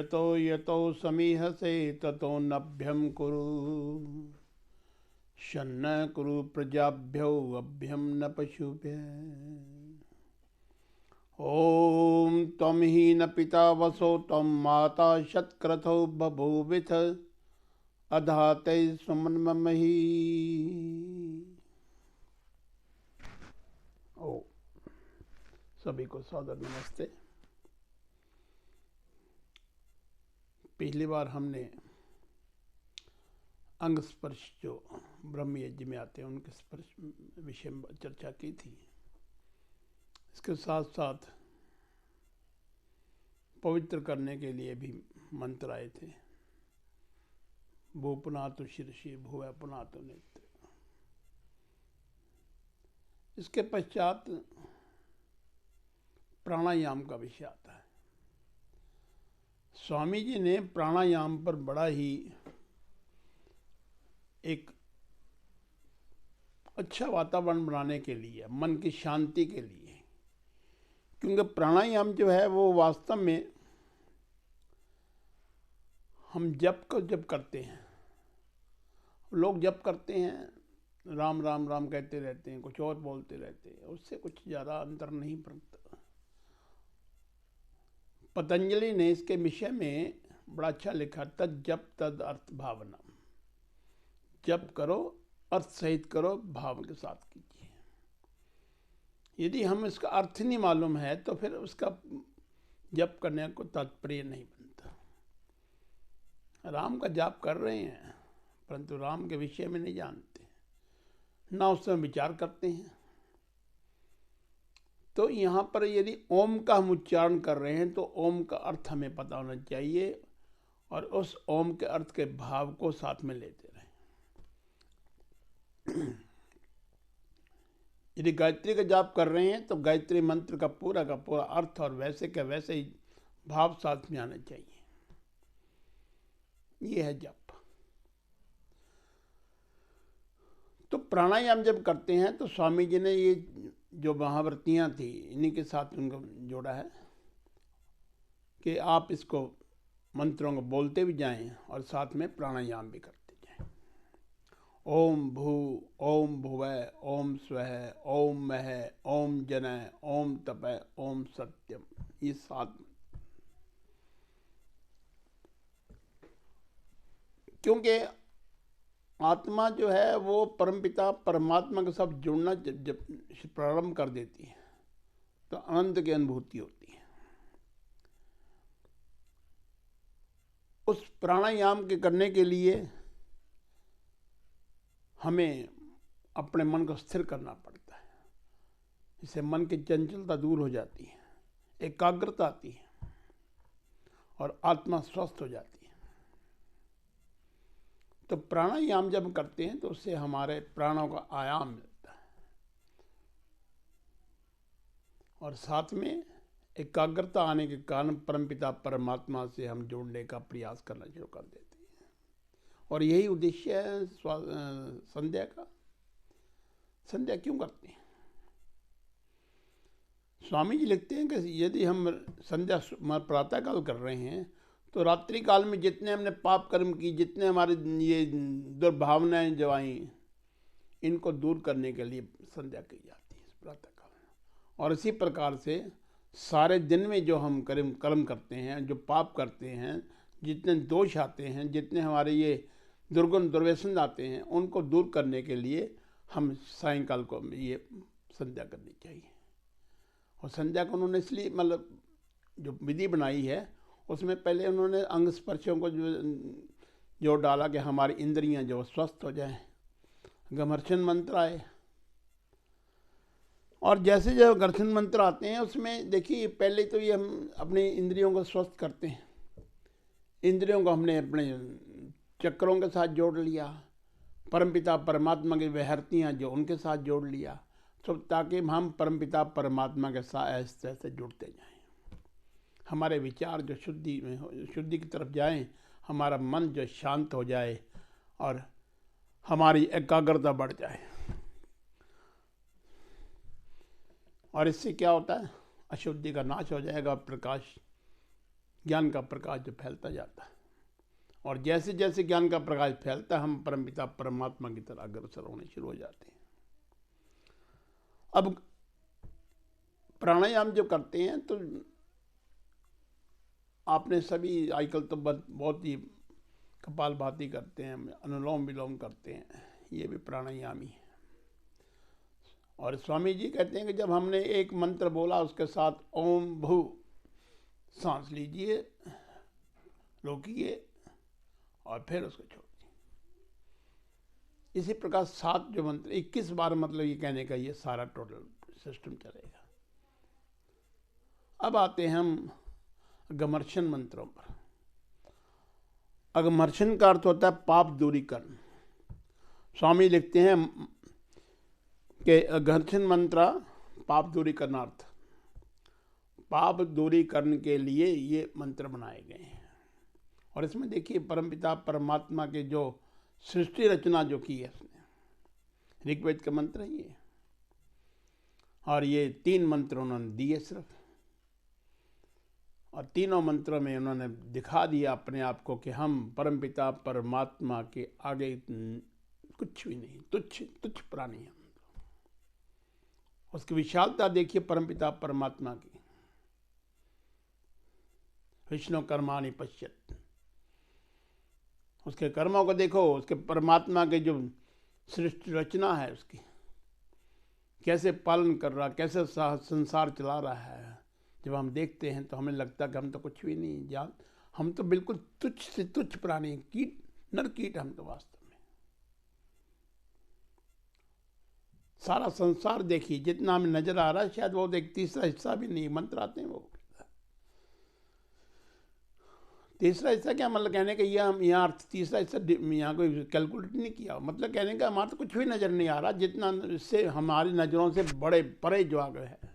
यतो यतो समीहसे ततो नभ्यं कुरु शन्न कुरु प्रजाभ्यो अभ्यं न पशुभ्यः। ओम त्वं हि न पिता वसो त्वं माता शतक्रतो बभूविथ अधाते सुमन्महि। ओ सभी को सादर नमस्ते। पिछली बार हमने अंग स्पर्श जो ब्रह्म यज्ञ में आते हैं उनके स्पर्श विषय में चर्चा की थी। इसके साथ साथ पवित्र करने के लिए भी मंत्र आए थे। भू पुनातु शीर्षि भुव पुनातु नेत्र। इसके पश्चात प्राणायाम का विषय आता है। स्वामी जी ने प्राणायाम पर बड़ा ही एक अच्छा वातावरण बनाने के लिए, मन की शांति के लिए, क्योंकि प्राणायाम जो है वो वास्तव में हम जप करते हैं। लोग जप करते हैं, राम राम राम कहते रहते हैं, कुछ और बोलते रहते हैं, उससे कुछ ज़्यादा अंतर नहीं पड़ता। पतंजलि ने इसके विषय में बड़ा अच्छा लिखा, तद जप तद अर्थ भावना। जप करो, अर्थ सहित करो, भाव के साथ कीजिए। यदि हम इसका अर्थ नहीं मालूम है तो फिर उसका जप करने को तात्पर्य नहीं बनता। राम का जाप कर रहे हैं परंतु राम के विषय में नहीं जानते, ना उसमें विचार करते हैं। तो यहाँ पर यदि ओम का हम उच्चारण कर रहे हैं तो ओम का अर्थ हमें पता होना चाहिए और उस ओम के अर्थ के भाव को साथ में लेते रहें। यदि गायत्री का जाप कर रहे हैं तो गायत्री मंत्र का पूरा अर्थ और वैसे के वैसे ही भाव साथ में आना चाहिए। ये है जप। तो प्राणायाम जब करते हैं तो स्वामी जी ने ये जो महाव्रतियाँ थी इन्हीं के साथ उनको जोड़ा है कि आप इसको मंत्रों को बोलते भी जाएं और साथ में प्राणायाम भी करते जाएं। ओम भू, ओम भुवः, ओम स्वः, ओम महः, ओम जनः, ओम तपः, ओम सत्यम। ये 7। क्योंकि आत्मा जो है वो परमपिता परमात्मा के साथ जुड़ना जब प्रारंभ कर देती है तो आनंद की अनुभूति होती है। उस प्राणायाम के करने के लिए हमें अपने मन को स्थिर करना पड़ता है। इससे मन की चंचलता दूर हो जाती है, एकाग्रता आती है और आत्मा स्वस्थ हो जाती है। तो प्राणायाम जब करते हैं तो उससे हमारे प्राणों का आयाम मिलता है और साथ में एकाग्रता आने के कारण परमपिता परमात्मा से हम जोड़ने का प्रयास करना शुरू कर देते हैं। और यही उद्देश्य है संध्या का। संध्या क्यों करते हैं? स्वामी जी लिखते हैं कि यदि हम संध्या प्रातःकाल कर रहे हैं तो रात्रि काल में जितने हमने पाप कर्म की, जितने हमारे ये दुर्भावनाएं जो आई, इनको दूर करने के लिए संध्या की जाती है प्रातःकाल में। और इसी प्रकार से सारे दिन में जो हम कर्म करते हैं, जो पाप करते हैं, जितने दोष आते हैं, जितने हमारे ये दुर्गुण दुर्व्यसन आते हैं, उनको दूर करने के लिए हम सायंकाल को ये संध्या करनी चाहिए। और संध्या को उन्होंने इसलिए मतलब जो विधि बनाई है उसमें पहले उन्होंने अंग स्पर्शों को जो डाला कि हमारी इंद्रियां जो स्वस्थ हो जाएं। घमर्षण मंत्र आए और जैसे जब घर्षण मंत्र आते हैं उसमें देखिए पहले तो ये हम अपनी इंद्रियों को स्वस्थ करते हैं। इंद्रियों को हमने अपने चक्रों के साथ जोड़ लिया, परमपिता परमात्मा की विहरतियाँ जो उनके साथ जोड़ लिया, तो ताकि हम परमपिता परमात्मा के साथ ऐसे जुड़ते जाएं। हमारे विचार जो शुद्धि की तरफ जाएं, हमारा मन जो शांत हो जाए और हमारी एकाग्रता बढ़ जाए। और इससे क्या होता है? अशुद्धि का नाश हो जाएगा, प्रकाश ज्ञान का प्रकाश जो फैलता जाता है, और जैसे जैसे ज्ञान का प्रकाश फैलता है हम परमपिता परमात्मा की तरफ अग्रसर होने शुरू हो जाते हैं। अब प्राणायाम जो करते हैं तो आपने सभी आजकल तो बहुत ही कपालभाति करते हैं, अनुलोम विलोम करते हैं, ये भी प्राणायाम ही है। और स्वामी जी कहते हैं कि जब हमने एक मंत्र बोला उसके साथ ओम भू सांस लीजिए, रोकिए और फिर उसको छोड़ दीजिए। इसी प्रकार 7 जो मंत्र 21 बार, मतलब ये कहने का ये सारा टोटल सिस्टम चलेगा। अब आते हैं हम अगमर्शन मंत्रों पर। अगमर्शन का अर्थ होता है पाप दूरीकरण। स्वामी लिखते हैं कि अगमर्शन मंत्र पाप दूरीकरणार्थ, पाप दूरीकरण के लिए ये मंत्र बनाए गए हैं। और इसमें देखिए परमपिता परमात्मा के जो सृष्टि रचना जो की है उसने, ऋग्वेद का मंत्र है ये, और ये 3 मंत्र उन्होंने दिए सिर्फ, और तीनों मंत्रों में उन्होंने दिखा दिया अपने आप को कि हम परमपिता परमात्मा के आगे कुछ भी नहीं, तुच्छ प्राणी हैं। उसकी विशालता देखिए परमपिता परमात्मा की। विष्णु कर्माणि पश्यत, उसके कर्मों को देखो, उसके परमात्मा के जो सृष्टि रचना है उसकी, कैसे पालन कर रहा, कैसे संसार चला रहा है। जब हम देखते हैं तो हमें लगता है कि हम तो कुछ भी नहीं जान, हम तो बिल्कुल तुच्छ से तुच्छ प्राणी, कीट, नर कीट हम तो वास्तव में। सारा संसार देखिए जितना हमें नजर आ रहा है, शायद वो एक तीसरा हिस्सा भी नहीं। मंत्र आते हैं वो तीसरा हिस्सा क्या मतलब कहने का, यह हम यहाँ अर्थ तीसरा हिस्सा यहाँ कोई कैलकुलेट नहीं किया, मतलब कहने का हमारा तो कुछ भी नजर नहीं आ रहा, जितना इससे हमारी नजरों से बड़े परे जो आ गए है।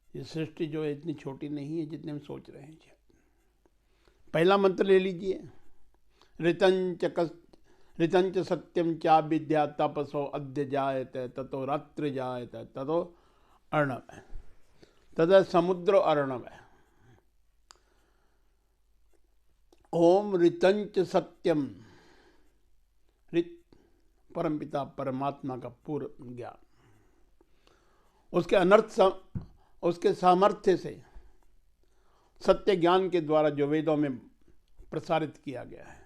ये सृष्टि जो है इतनी छोटी नहीं है जितने हम सोच रहे हैं। पहला मंत्र ले लीजिए, ऋतंच सत्यम चा विद्या तपसो अद्य जायते ततो रात्रि जायते ततो अर्णव तद समुद्र अर्णव। ओम ऋतंच सत्यम, ऋत परमपिता परमात्मा का पूर्ण ज्ञान, उसके अनर्थ उसके सामर्थ्य से सत्य ज्ञान के द्वारा जो वेदों में प्रसारित किया गया है।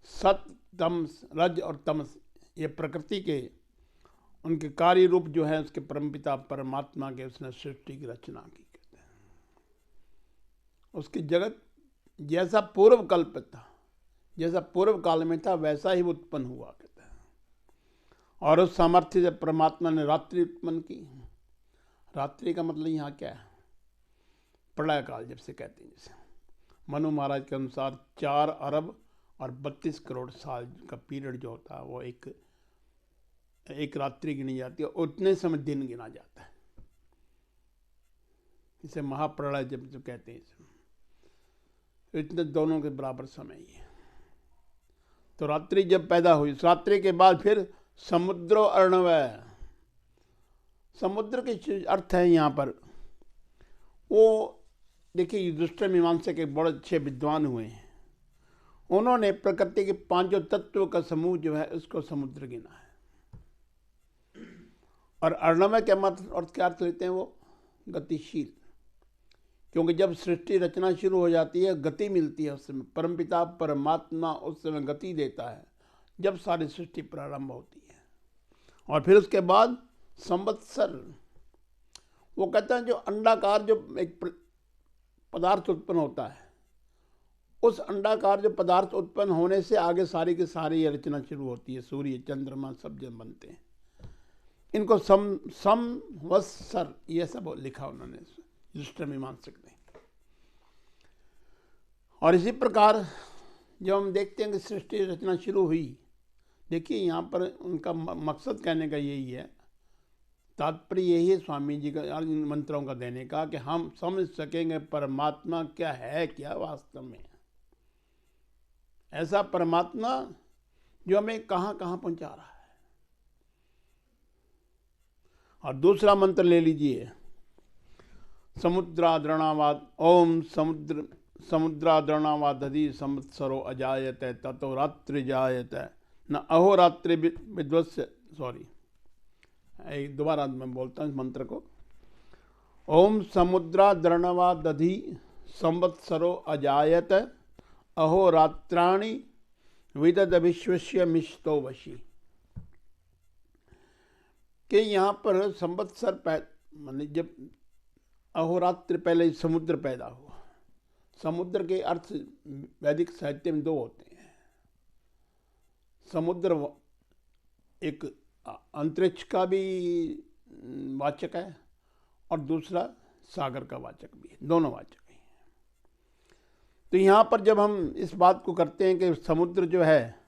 सत्य, तमस, रज और तमस ये प्रकृति के उनके कार्य रूप जो है उसके परमपिता परमात्मा के उसने सृष्टि की रचना की। कहते हैं उसकी जगत जैसा पूर्व कल्प था, जैसा पूर्व काल में था वैसा ही उत्पन्न हुआ। कहते हैं और उस सामर्थ्य से परमात्मा ने रात्रि उत्पन्न की। रात्रि का मतलब यहाँ क्या है, प्रलय काल जब से कहते हैं। जैसे मनु महाराज के अनुसार 4 अरब और 32 करोड़ साल का पीरियड जो होता है वो एक रात्रि गिनी जाती है, उतने समय दिन गिना जाता है। इसे महाप्रलय जब जो कहते हैं, इतने दोनों के बराबर समय ही है। तो रात्रि जब पैदा हुई, रात्रि के बाद फिर समुद्रो अर्णवय, समुद्र के अर्थ है यहाँ पर वो देखिए युधिष्ठिर मीमांसा के बड़े अच्छे विद्वान हुए हैं, उन्होंने प्रकृति के 5 तत्वों का समूह जो है उसको समुद्र गिना है। और अर्णमय के मतलब अर्थ क्या अर्थ लेते हैं वो गतिशील, क्योंकि जब सृष्टि रचना शुरू हो जाती है गति मिलती है उस समय, परमपिता परमात्मा उस समय गति देता है जब सारी सृष्टि प्रारंभ होती है। और फिर उसके बाद संवत्सर, वो कहते हैं जो अंडाकार जो एक पदार्थ उत्पन्न होता है, उस अंडाकार जो पदार्थ उत्पन्न होने से आगे सारी की सारी रचना शुरू होती है। सूर्य चंद्रमा सब जब बनते हैं, इनको संवत्सर ये सब लिखा उन्होंने युधिष्ठिर मीमांसक ने। और इसी प्रकार जब हम देखते हैं कि सृष्टि रचना शुरू हुई, देखिए यहाँ पर उनका मकसद कहने का यही है, तात्पर्य यही है स्वामी जी का इन मंत्रों का देने का, कि हम समझ सकेंगे परमात्मा क्या है, क्या वास्तव में ऐसा परमात्मा जो हमें कहाँ कहाँ पहुँचा रहा है। और दूसरा मंत्र ले लीजिए, समुद्राद्रणावाद ओम समुद्राद्रणावादधि संवत्सरो अजायते ततो रात्रि जायते न अहोरात्रि विद्वस्य दोबारा मैं बोलता हूँ इस मंत्र को। ओम समुद्राद्रणावादधि संवत्सरो अजायत अहोरात्राणि विदद विश्वस्य मिष्टो वशी। कि यहाँ पर संवत्सर माने जब अहोरात्र पहले समुद्र पैदा हुआ। समुद्र के अर्थ वैदिक साहित्य में दो होते हैं। समुद्र एक अंतरिक्ष का भी वाचक है और दूसरा सागर का वाचक भी है, दोनों वाचक हैं। तो यहाँ पर जब हम इस बात को करते हैं कि समुद्र जो है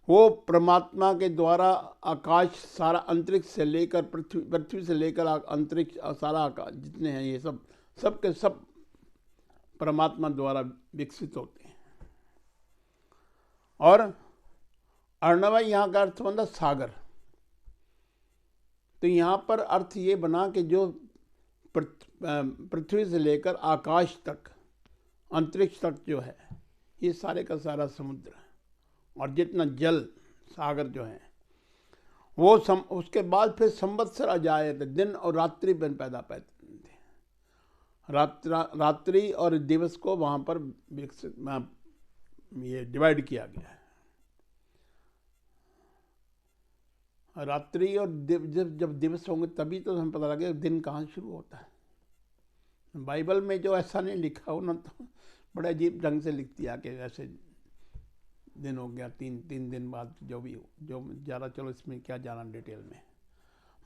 वो परमात्मा के द्वारा आकाश सारा अंतरिक्ष से लेकर पृथ्वी से लेकर अंतरिक्ष सारा आकाश जितने हैं ये सब के सब परमात्मा द्वारा विकसित होते हैं। और अर्णव यहाँ का अर्थ बना सागर। तो यहाँ पर अर्थ ये बना कि जो पृथ्वी से लेकर आकाश तक अंतरिक्ष तक जो है ये सारे का सारा समुद्र है। और जितना जल सागर जो है वो उसके बाद फिर संवत्सर आ जाए थे, दिन और रात्रि बन पैदा थे। रात्रि और दिवस को वहाँ पर विकसित ये डिवाइड किया गया है। रात्रि और जब दिवस होंगे तभी तो हमें पता लगेगा दिन कहाँ शुरू होता है। बाइबल में जो ऐसा नहीं लिखा हो ना तो बड़े अजीब ढंग से लिख दिया कि ऐसे दिन हो गया तीन दिन बाद जो भी हो, जो ज़्यादा चलो इसमें क्या जाना डिटेल में।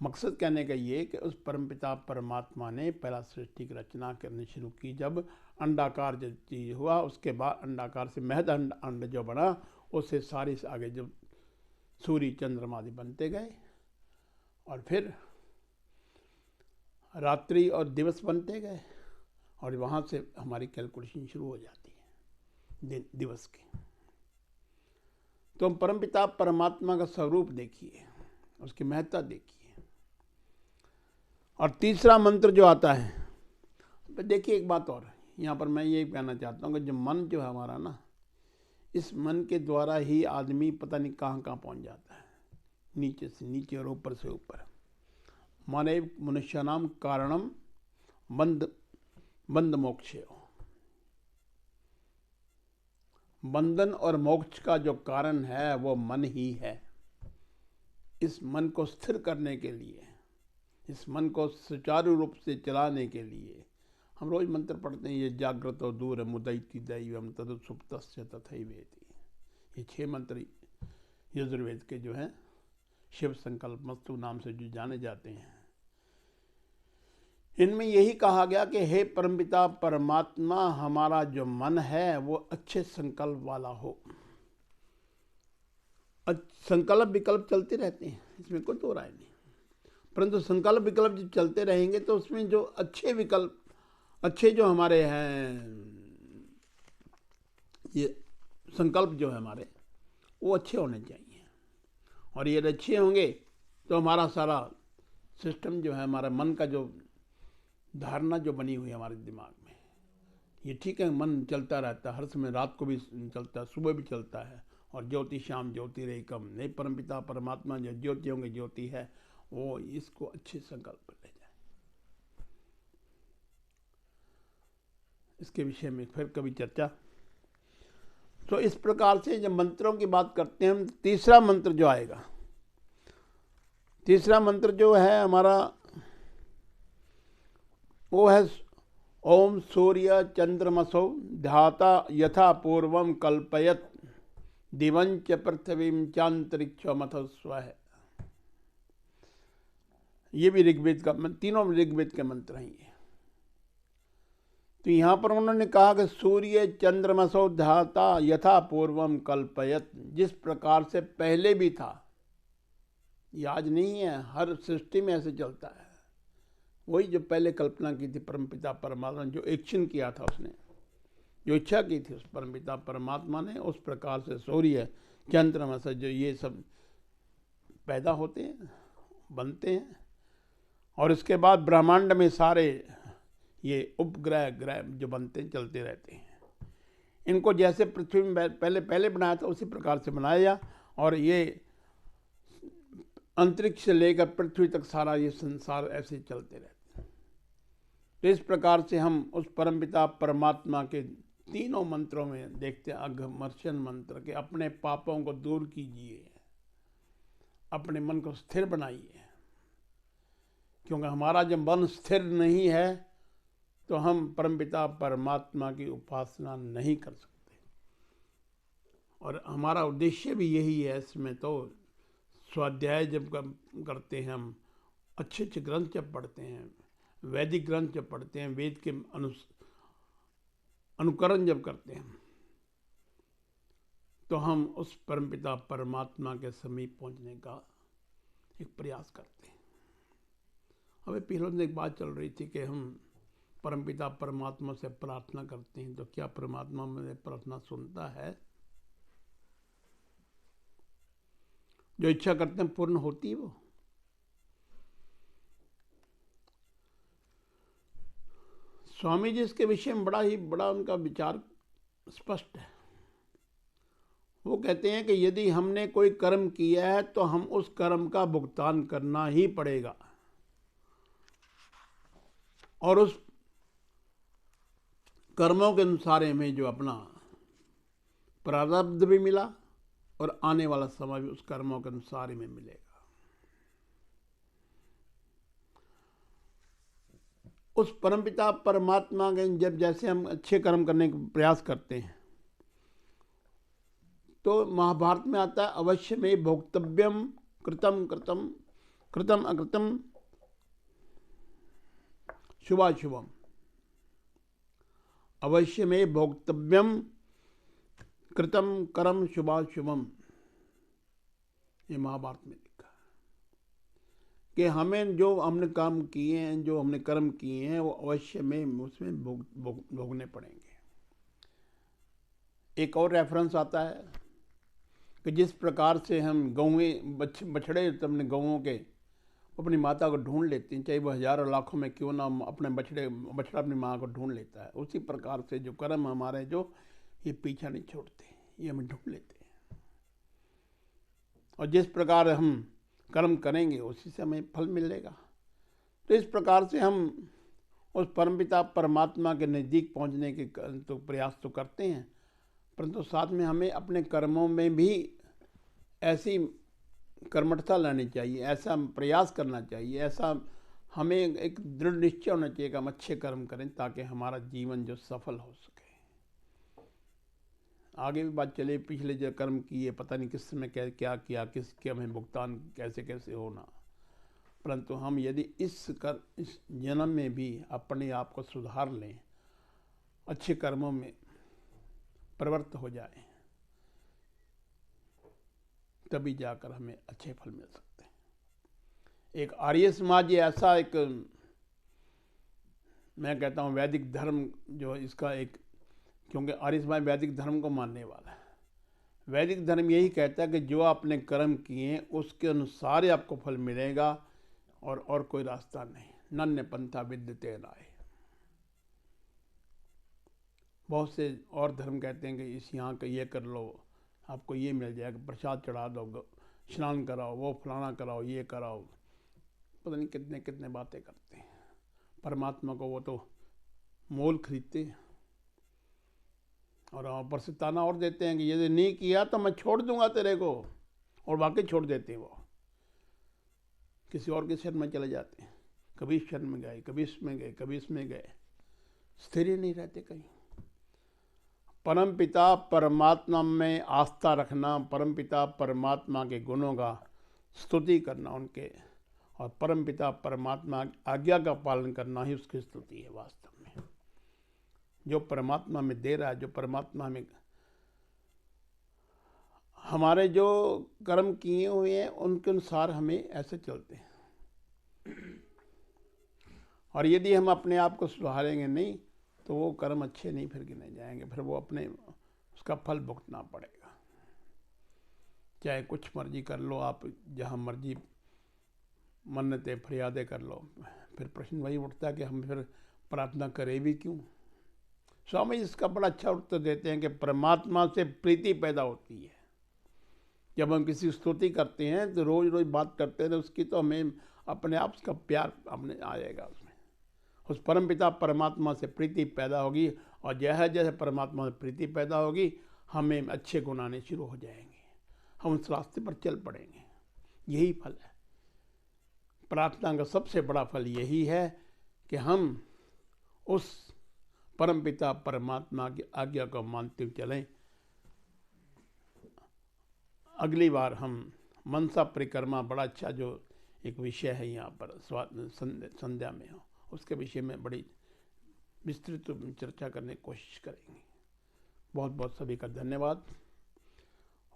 मकसद कहने का ये कि उस परमपिता परमात्मा ने पहला सृष्टि की रचना करनी शुरू की। जब अंडाकार जो चीज़ हुआ उसके बाद अंडाकार से महद अंड जो बना उससे सारी से आगे जब सूर्य चंद्रमा आदि बनते गए और फिर रात्रि और दिवस बनते गए और वहाँ से हमारी कैलकुलेशन शुरू हो जाती है दिवस की। तो हम परमपिता परमात्मा का स्वरूप देखिए, उसकी महत्ता देखिए। और तीसरा मंत्र जो आता है, तो देखिए एक बात और यहाँ पर मैं ये कहना चाहता हूँ कि जो मन जो है हमारा ना, इस मन के द्वारा ही आदमी पता नहीं कहाँ कहाँ पहुँच जाता है, नीचे से नीचे और ऊपर से ऊपर। माने मनुष्यानाम कारणम बंध मोक्षेय। बंधन और मोक्ष का जो कारण है वो मन ही है। इस मन को स्थिर करने के लिए, इस मन को सुचारू रूप से चलाने के लिए हम रोज मंत्र पढ़ते हैं, ये जागृतो दूर मुदयति दैवम तदुत्सुप्तस्य तथैवेति। ये 6 मंत्र यजुर्वेद के जो हैं शिव संकल्प मस्तु नाम से जो जाने जाते हैं, इनमें यही कहा गया कि हे परमपिता परमात्मा, हमारा जो मन है वो अच्छे संकल्प वाला हो। संकल्प विकल्प चलते रहते हैं, इसमें कोई दो राय नहीं, परंतु संकल्प विकल्प जो चलते रहेंगे तो उसमें जो अच्छे विकल्प, अच्छे जो हमारे हैं ये संकल्प जो है हमारे वो अच्छे होने चाहिए। और ये अच्छे होंगे तो हमारा सारा सिस्टम जो है, हमारा मन का जो धारणा जो बनी हुई है हमारे दिमाग में, ये ठीक है, मन चलता रहता है हर समय, रात को भी चलता है, सुबह भी चलता है। और ज्योति शाम ज्योति रही कम, नहीं परमपिता परमात्मा जो ज्योति होंगे ज्योति है, वो इसको अच्छे संकल्प ले जाए। इसके विषय में फिर कभी चर्चा। तो इस प्रकार से जब मंत्रों की बात करते हैं हम, तीसरा मंत्र जो आएगा, तीसरा मंत्र जो है हमारा वो है ओम सूर्य चंद्रमसौ ध्याता यथा पूर्वम कल्पयत दिवंच पृथ्वीं चांतरिक्षमथ स्वः। ये भी ऋग्वेद का, तीनों ऋग्वेद के मंत्र हैं ये। तो यहाँ पर उन्होंने कहा कि सूर्य चंद्रमसौ ध्याता यथा पूर्वम कल्पयत, जिस प्रकार से पहले भी था, ये आज नहीं है, हर सृष्टि में ऐसे चलता है। वही जो पहले कल्पना की थी परमपिता परमात्मा, जो एक्शन किया था उसने, जो इच्छा की थी उस परमपिता परमात्मा ने, उस प्रकार से सूर्य चंद्रमा से जो ये सब पैदा होते हैं, बनते हैं। और इसके बाद ब्रह्मांड में सारे ये उपग्रह ग्रह जो बनते हैं चलते रहते हैं। इनको जैसे पृथ्वी में पहले बनाया था उसी प्रकार से बनाया, और ये अंतरिक्ष से लेकर पृथ्वी तक सारा ये संसार ऐसे चलते रहते हैं। तो इस प्रकार से हम उस परमपिता परमात्मा के तीनों मंत्रों में देखते हैं। अघमर्षण मंत्र के अपने पापों को दूर कीजिए, अपने मन को स्थिर बनाइए, क्योंकि हमारा जब मन स्थिर नहीं है तो हम परमपिता परमात्मा की उपासना नहीं कर सकते। और हमारा उद्देश्य भी यही है। इसमें तो स्वाध्याय जब करते हैं हम, अच्छे अच्छे ग्रंथ जब पढ़ते हैं, वैदिक ग्रंथ जब पढ़ते हैं, वेद के अनुकरण जब करते हैं, तो हम उस परमपिता परमात्मा के समीप पहुंचने का एक प्रयास करते हैं। हमें पिछले दिन एक बात चल रही थी कि हम परमपिता परमात्मा से प्रार्थना करते हैं, तो क्या परमात्मा मेरे प्रार्थना सुनता है? जो इच्छा करते हैं पूर्ण होती है वो? स्वामी जी इसके विषय में बड़ा उनका विचार स्पष्ट है। वो कहते हैं कि यदि हमने कोई कर्म किया है तो हम उस कर्म का भुगतान करना ही पड़ेगा, और उस कर्मों के अनुसार हमें जो अपना प्रारब्ध भी मिला और आने वाला समय भी उस कर्मों के अनुसार ही में मिलेगा। उस परमपिता परमात्मा के जब जैसे हम अच्छे कर्म करने का प्रयास करते हैं, तो महाभारत में आता है अवश्य में भोक्तव्यम कृतम कृतम कृतम अकृतम शुभाशुभम। अवश्य में भोक्तव्यम कृतम कर्म शुभाशुभम, ये महाभारत में लिखा है कि हमें जो हमने काम किए हैं, जो हमने कर्म किए हैं, वो अवश्य में उसमें भोगने पड़ेंगे। एक और रेफरेंस आता है कि जिस प्रकार से हम गौएं बछड़े अपने गौओं के अपनी माता को ढूंढ लेती हैं, चाहे वो हजारों लाखों में क्यों ना अपने बछड़ा अपनी माँ को ढूंढ लेता है, उसी प्रकार से जो कर्म हमारे जो ये पीछा नहीं छोड़ते, ये हमें ढूंढ लेते हैं। और जिस प्रकार हम कर्म करेंगे उसी से हमें फल मिलेगा। तो इस प्रकार से हम उस परमपिता परमात्मा के नज़दीक पहुंचने के तो प्रयास तो करते हैं, परंतु साथ में हमें अपने कर्मों में भी ऐसी कर्मठता लानी चाहिए, ऐसा प्रयास करना चाहिए, ऐसा हमें एक दृढ़ निश्चय होना चाहिए कि हम अच्छे कर्म करें ताकि हमारा जीवन जो सफल हो सके। आगे भी बात चले, पिछले जो कर्म किए पता नहीं किस समय क्या किया, किसके हमें भुगतान कैसे होना, परंतु हम यदि इस जन्म में भी अपने आप को सुधार लें, अच्छे कर्मों में प्रवृत्त हो जाए, तभी जाकर हमें अच्छे फल मिल सकते हैं। एक आर्य समाज ऐसा एक, मैं कहता हूँ वैदिक धर्म जो इसका एक, क्योंकि आर्य समाज वैदिक धर्म को मानने वाला है। वैदिक धर्म यही कहता है कि जो आपने कर्म किए उसके अनुसार ही आपको फल मिलेगा, और कोई रास्ता नहीं। नन्य पंथा विद्यते नाय। बहुत से और धर्म कहते हैं कि इस यहाँ का ये कर लो, आपको ये मिल जाएगा, प्रसाद चढ़ा दो, स्नान कराओ, वो फलाना कराओ, ये कराओ, पता नहीं कितने कितने बातें करते हैं। परमात्मा को वो तो मोल खरीदते हैं, और ऊपर से ताना और देते हैं कि यदि नहीं किया तो मैं छोड़ दूंगा तेरे को, और वाकई छोड़ देते हैं। वो किसी और के शरण में चले जाते हैं, कभी इस शरण में गए, कभी इसमें गए, कभी इसमें गए, स्थिर ही नहीं रहते कहीं। परमपिता परमात्मा में आस्था रखना, परमपिता परमात्मा के गुणों का स्तुति करना उनके, और परमपिता परमात्मा आज्ञा का पालन करना ही उसकी स्तुति है वास्तव में। जो परमात्मा में दे रहा है, जो परमात्मा में हमारे जो कर्म किए हुए हैं उनके अनुसार हमें ऐसे चलते हैं। और यदि हम अपने आप को सुधारेंगे नहीं तो वो कर्म अच्छे नहीं फिर गिने जाएंगे, फिर वो अपने उसका फल भुगतना पड़ेगा। चाहे कुछ मर्जी कर लो आप, जहाँ मर्जी मन्नतें फरियादें कर लो, फिर प्रश्न वही उठता है कि हम फिर प्रार्थना करें भी क्यों? स्वामी इसका बड़ा अच्छा उत्तर देते हैं कि परमात्मा से प्रीति पैदा होती है। जब हम किसी स्तुति करते हैं तो रोज रोज बात करते हैं, तो उसकी तो हमें अपने आप का प्यार अपने आएगा उसमें। उस परमपिता परमात्मा से प्रीति पैदा होगी, और जैसे जैसे परमात्मा से प्रीति पैदा होगी हमें अच्छे गुण आने शुरू हो जाएंगे, हम उस रास्ते पर चल पड़ेंगे। यही फल है प्रार्थना का। सबसे बड़ा फल यही है कि हम उस परमपिता परमात्मा की आज्ञा को मानते हुए चलें। अगली बार हम मनसा परिक्रमा, बड़ा अच्छा जो एक विषय है यहाँ पर संध्या में हो, उसके विषय में बड़ी विस्तृत चर्चा करने की कोशिश करेंगे। बहुत बहुत सभी का धन्यवाद।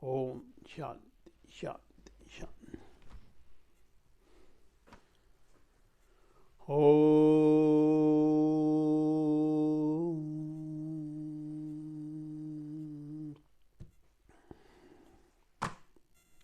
ओम शांति शांति शांति। ओम